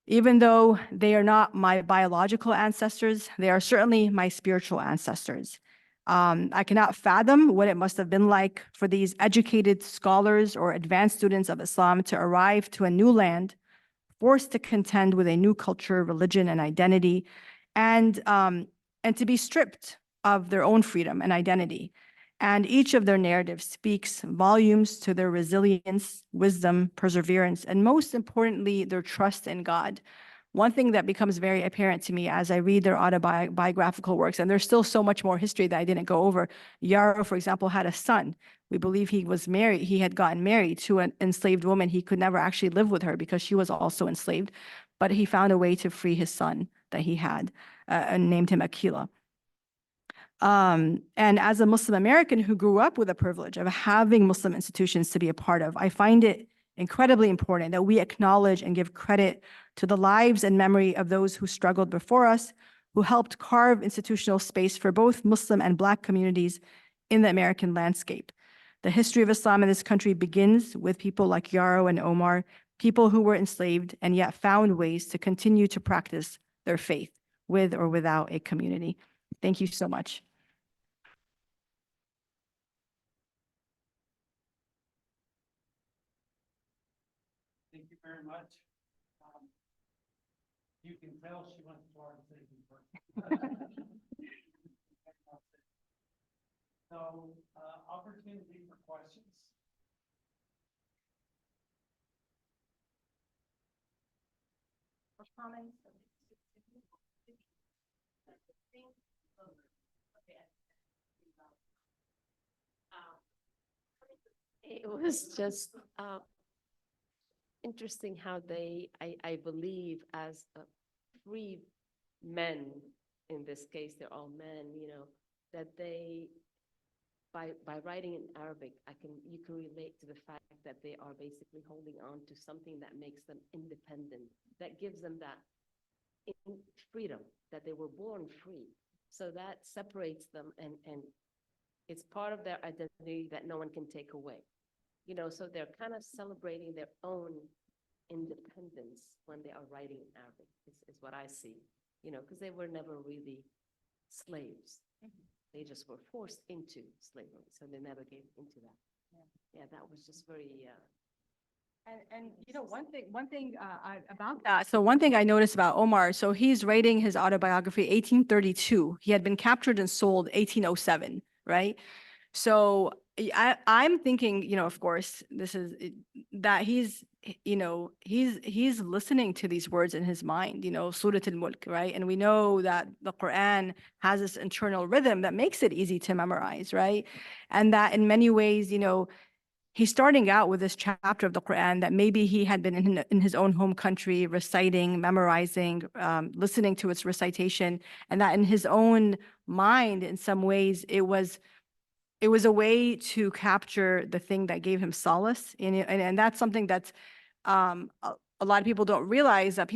Even though they are not my biological ancestors, they are certainly my spiritual ancestors. I cannot fathom what it must have been like for these educated scholars or advanced students of Islam to arrive to a new land, forced to contend with a new culture, religion, and identity, and to be stripped of their own freedom and identity. And each of their narratives speaks volumes to their resilience, wisdom, perseverance, and most importantly, their trust in God. One thing that becomes very apparent to me as I read their autobiographical works, and there's still so much more history that I didn't go over. Yarrow, for example, had a son. We believe he was married. He had gotten married to an enslaved woman. He could never actually live with her because she was also enslaved, but he found a way to free his son that he had and named him Akila. And as a Muslim American who grew up with the privilege of having Muslim institutions to be a part of, I find it incredibly important that we acknowledge and give credit to the lives and memory of those who struggled before us, who helped carve institutional space for both Muslim and Black communities in the American landscape. The history of Islam in this country begins with people like Yarrow and Omar, people who were enslaved and yet found ways to continue to practice their faith with or without a community. Thank you so much. Thank you very much. You can tell she went to Florida State University. So, opportunity for questions. Comments? It was just interesting how they, I believe, as free men, in this case, they're all men, you know, that they, by writing in Arabic, you can relate to the fact that they are basically holding on to something that makes them independent, that gives them that freedom, that they were born free. So that separates them, and it's part of their identity that no one can take away. You know, so they're kind of celebrating their own independence when they are writing in Arabic, is what I see, you know, because they were never really slaves. They just were forced into slavery, so they never gave into that. Yeah, that was just very. And you know, one thing about that. So one thing I noticed about Omar, so he's writing his autobiography 1832. He had been captured and sold 1807, right? So I'm thinking, you know, of course, this is that he's, you know, he's listening to these words in his mind, you know, Surat al-Mulk, right? And we know that the Quran has this internal rhythm that makes it easy to memorize, right? And that in many ways, you know, he's starting out with this chapter of the Quran that maybe he had been in his own home country reciting, memorizing, listening to its recitation, and that in his own mind, in some ways, it was a way to capture the thing that gave him solace. And that's something that's a lot of people don't realize, that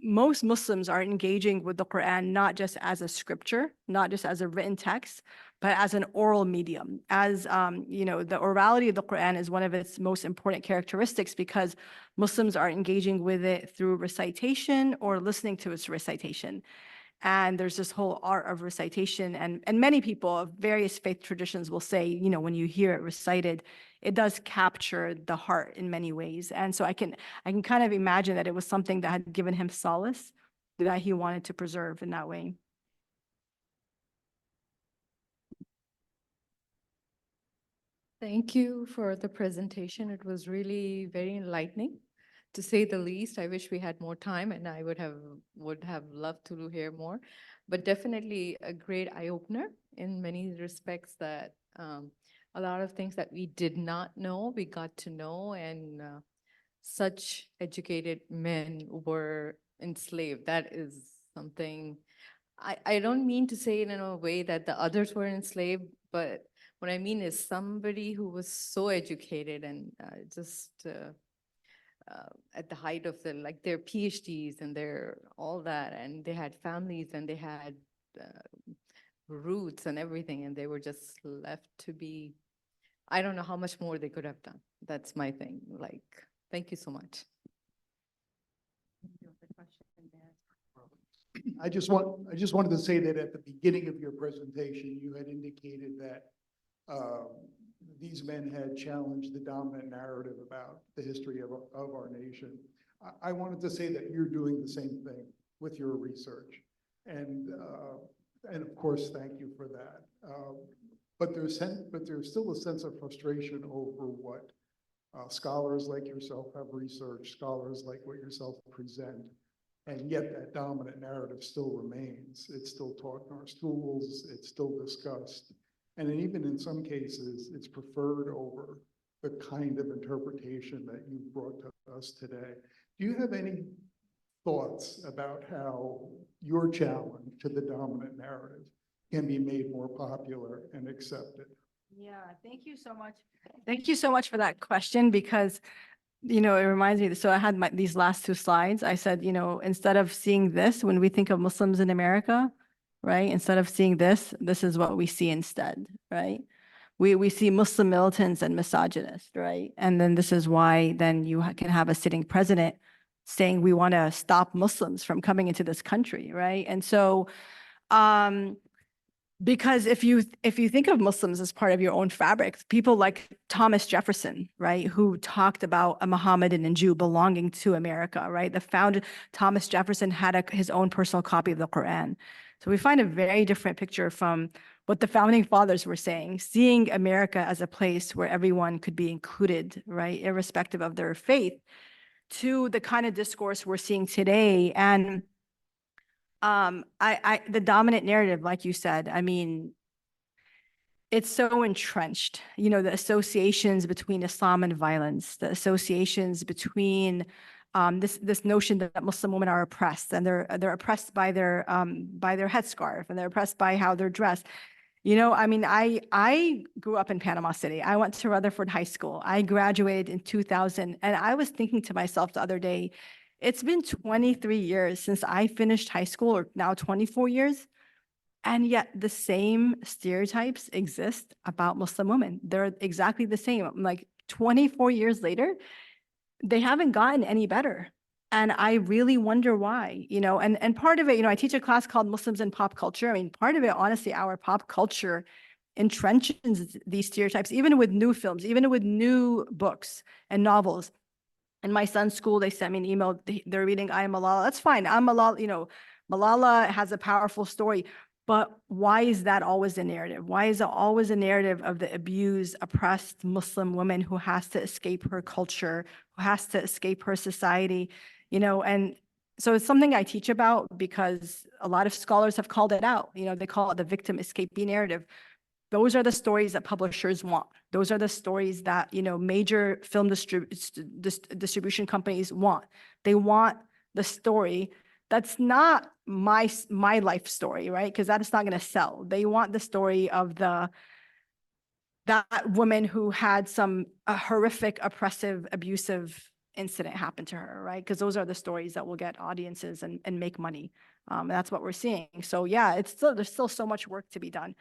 most Muslims are engaging with the Quran not just as a scripture, not just as a written text, but as an oral medium. As you know, the orality of the Quran is one of its most important characteristics, because Muslims are engaging with it through recitation or listening to its recitation. And there's this whole art of recitation, and many people of various faith traditions will say, you know, when you hear it recited, it does capture the heart in many ways. And so I can kind of imagine that it was something that had given him solace, that he wanted to preserve in that way. Thank you for the presentation. It was really very enlightening, to say the least. I wish we had more time, and I would have loved to hear more, but definitely a great eye-opener in many respects, that a lot of things that we did not know, we got to know, and such educated men were enslaved. That is something I don't mean to say it in a way that the others were enslaved, but what I mean is somebody who was so educated and at the height of like their PhDs and their all that, and they had families and they had roots and everything, and they were just left to be, I don't know how much more they could have done. That's my thing. Like, thank you so much. I just wanted to say that at the beginning of your presentation, you had indicated that these men had challenged the dominant narrative about the history of our nation. I wanted to say that you're doing the same thing with your research. And of course, thank you for that. But there's still a sense of frustration over what scholars like yourself have researched, scholars like what yourself present, and yet that dominant narrative still remains. It's still taught in our schools, it's still discussed, and even in some cases, it's preferred over the kind of interpretation that you've brought to us today. Do you have any thoughts about how your challenge to the dominant narrative can be made more popular and accepted? Yeah, thank you so much. Thank you so much for that question, because, you know, it reminds me, so I had these last two slides. I said, you know, instead of seeing this, when we think of Muslims in America, right? Instead of seeing this is what we see instead, right? We see Muslim militants and misogynists, right? And then this is why then you can have a sitting president saying we want to stop Muslims from coming into this country, right? And so, because if you think of Muslims as part of your own fabric, people like Thomas Jefferson, right, who talked about a Mohammedan and Jew belonging to America, right? The founder, Thomas Jefferson, had his own personal copy of the Quran. So we find a very different picture from what the founding fathers were saying, seeing America as a place where everyone could be included, right, irrespective of their faith, to the kind of discourse we're seeing today. And the dominant narrative, like you said, I mean, it's so entrenched, you know, the associations between Islam and violence, the associations between this notion that Muslim women are oppressed, and they're oppressed by their headscarf, and they're oppressed by how they're dressed. You know, I mean, I grew up in Panama City. I went to Rutherford High School. I graduated in 2000, and I was thinking to myself the other day, it's been 23 years since I finished high school, or now 24 years. And yet the same stereotypes exist about Muslim women. They're exactly the same. Like 24 years later, they haven't gotten any better. And I really wonder why, you know, and part of it, you know, I teach a class called Muslims in Pop Culture. I mean, part of it, honestly, our pop culture entrenches these stereotypes, even with new films, even with new books and novels. In my son's school, they sent me an email. They're reading I Am Malala. That's fine. I'm Malala, you know, Malala has a powerful story. But why is that always a narrative? Why is it always a narrative of the abused, oppressed Muslim woman who has to escape her culture, who has to escape her society, you know? And so it's something I teach about because a lot of scholars have called it out. You know, they call it the victim escapee narrative. Those are the stories that publishers want. Those are the stories that, you know, major film distribution companies want. They want the story that's not my life story, right? Because that is not going to sell. They want the story of that woman who had a horrific, oppressive, abusive incident happen to her, right? Because those are the stories that will get audiences and make money. And that's what we're seeing. So yeah, there's still so much work to be done.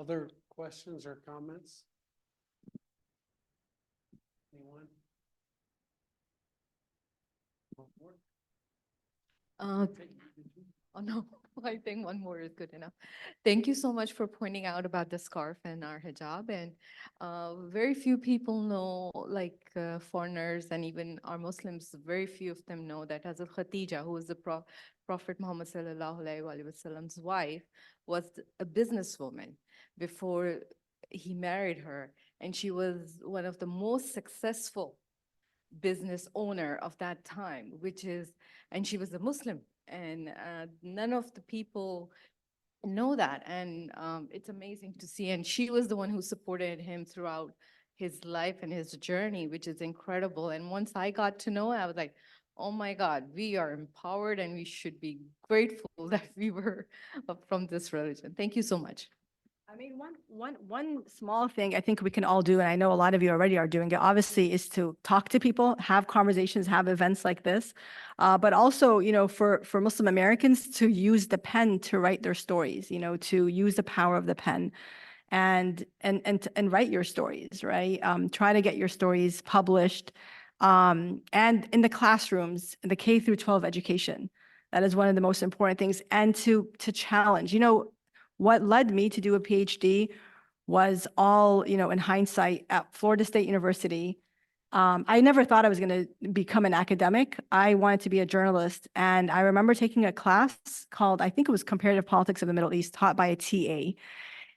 Other questions or comments? Anyone? Oh no, I think one more is good enough. Thank you so much for pointing out about the scarf and our hijab. And very few people know, like foreigners and even our Muslims, very few of them know that Hazrat Khadija, who was the Prophet Muhammad sallallahu alaihi wasallam's wife, was a businesswoman before he married her. And she was one of the most successful business owner of that time, and she was a Muslim. And none of the people know that. And it's amazing to see. And she was the one who supported him throughout his life and his journey, which is incredible. And once I got to know, I was like, oh my God, we are empowered and we should be grateful that we were from this religion. Thank you so much. I mean, one small thing I think we can all do, and I know a lot of you already are doing it, obviously, is to talk to people, have conversations, have events like this. But also, for Muslim Americans to use the pen to write their stories, to use the power of the pen and write your stories, right? Try to get your stories published. And in the classrooms, in the K through 12 education, that is one of the most important things. And to challenge, what led me to do a PhD was all, in hindsight at Florida State University. I never thought I was going to become an academic. I wanted to be a journalist. And I remember taking a class called, I think it was Comparative Politics of the Middle East, taught by a TA.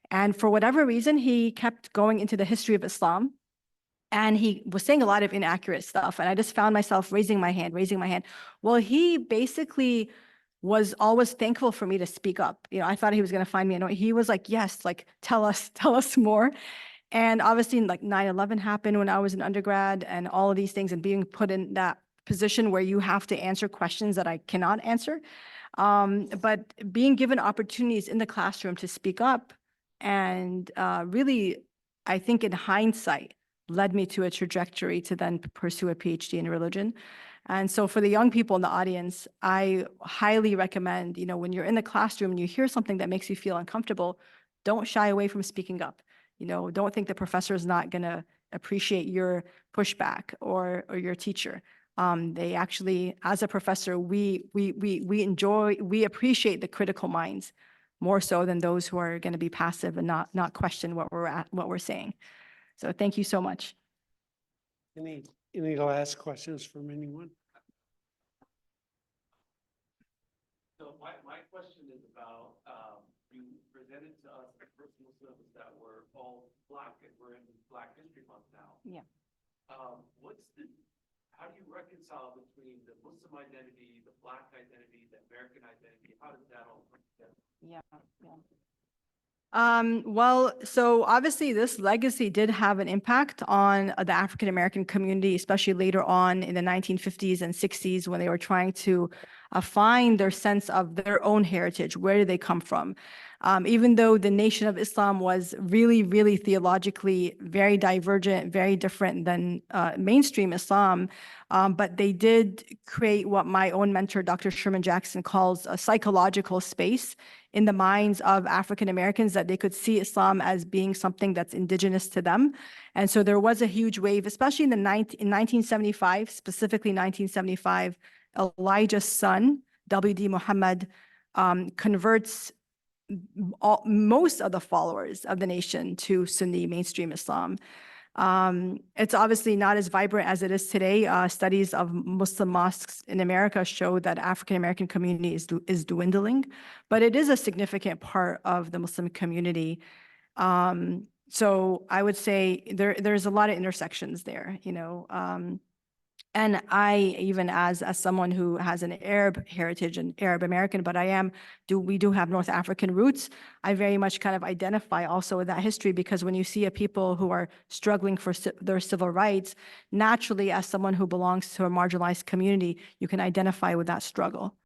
And for whatever reason, he kept going into the history of Islam. And he was saying a lot of inaccurate stuff. And I just found myself raising my hand. Well, he basically was always thankful for me to speak up. I thought he was going to find me annoying. He was like, yes, like, tell us more. And obviously, like 9/11 happened when I was an undergrad and all of these things, and being put in that position where you have to answer questions that I cannot answer. But being given opportunities in the classroom to speak up and really, I think in hindsight, led me to a trajectory to then pursue a PhD in religion. And so for the young people in the audience, I highly recommend, when you're in the classroom and you hear something that makes you feel uncomfortable, don't shy away from speaking up. Don't think the professor is not going to appreciate your pushback or your teacher. They actually, as a professor, we appreciate the critical minds more so than those who are going to be passive and not question what we're saying. So thank you so much. Any last questions from anyone? So my question is about, you presented to us the first Muslims that were all Black, and we're in Black History Month now. Yeah. How do you reconcile between the Muslim identity, the Black identity, the American identity? How does that all come together? Yeah. Well, so obviously this legacy did have an impact on the African American community, especially later on in the 1950s and 60s when they were trying to find their sense of their own heritage. Where did they come from? Even though the Nation of Islam was really, really theologically very divergent, very different than mainstream Islam, but they did create what my own mentor, Dr. Sherman Jackson, calls a psychological space in the minds of African Americans that they could see Islam as being something that's indigenous to them. And so there was a huge wave, especially in 1975, specifically 1975, Elijah's son, W.D. Muhammad, converts most of the followers of the nation to Sunni mainstream Islam. It's obviously not as vibrant as it is today. Studies of Muslim mosques in America show that African-American community is dwindling, but it is a significant part of the Muslim community. So I would say there's a lot of intersections there, and I, even as someone who has an Arab heritage and Arab American, but we do have North African roots. I very much kind of identify also with that history, because when you see a people who are struggling for their civil rights, naturally, as someone who belongs to a marginalized community, you can identify with that struggle.